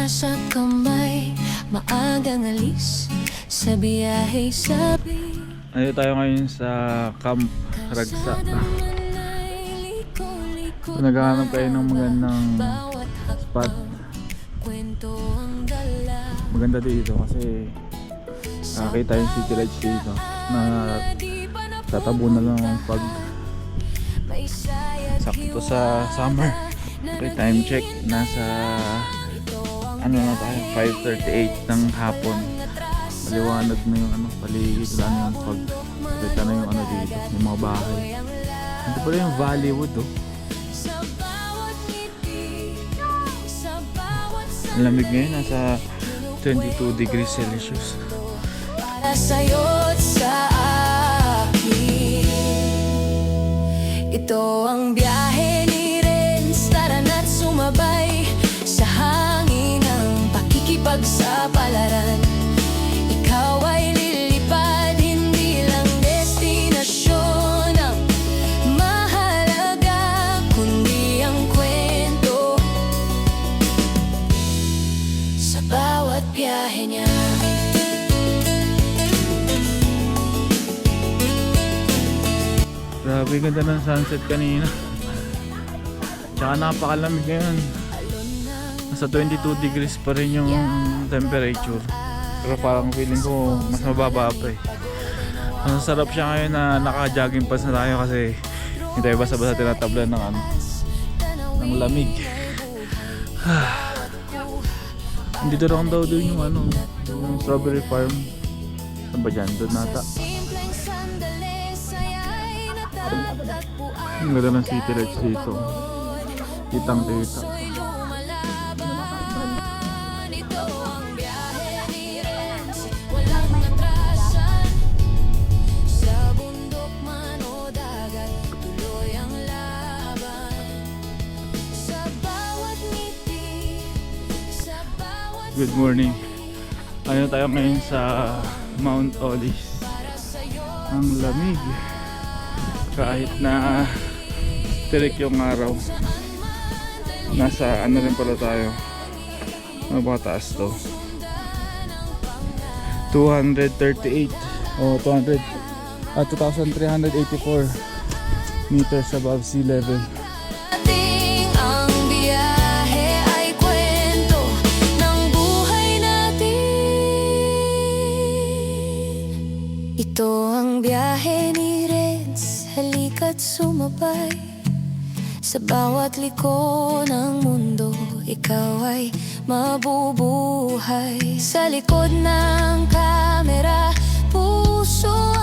sa kamay, maagang alis sa biyahe sabi. Ayun tayo ngayon sa Camp Ragsa. Naghahanap kayo ng magandang spot. Maganda dito kasi nakakita yung city lights dito na tatabunan lang ang pag sakto sa summer. Okay, time check nasa ano na tayo, 5:38 ng hapon. Maliwanag na yung paligid, wala na yung pag kita na yung dito, yung mga bahay. Ito pala yung Valleywood Ang lamig ngayon, nasa 22 degrees Celsius. Para sa'yo't sa akin, ito ang biyahe ni Renz. Tara na't sumabay sa hangin ng pakikipagsapalaran. Ikaw ay lilipad, hindi lang destinasyon ang mahalaga, kundi ang kwento sa bawat biyahe niya. Grabe, ganda ng sunset kanina. Tsaka napakalamig ngayon. Nasa 22 degrees pa rin yung temperature. Pero parang feeling ko mas mababa pa eh. Ang sarap siya ngayon na naka-jogging pants na tayo kasi hindi tayo basta-basta tinatablan ng lamig. Dito lang daw doon yung strawberry farm. Saan ba dyan? Doon nata. Ang ganda ng city lights dito. Kitang kita. Good morning. Ayun tayo ngayon sa Mount Olis. Ang lamig. Kahit na tirik yung araw, nasa rin pala tayo. Ano ba taas to? 238 o 2,384 meters above sea level. Ito ang biyahe ni Renz, halika't sumabay sa bawat liko ng mundo. Ikaw ay mabubuhay sa likod ng kamera, puso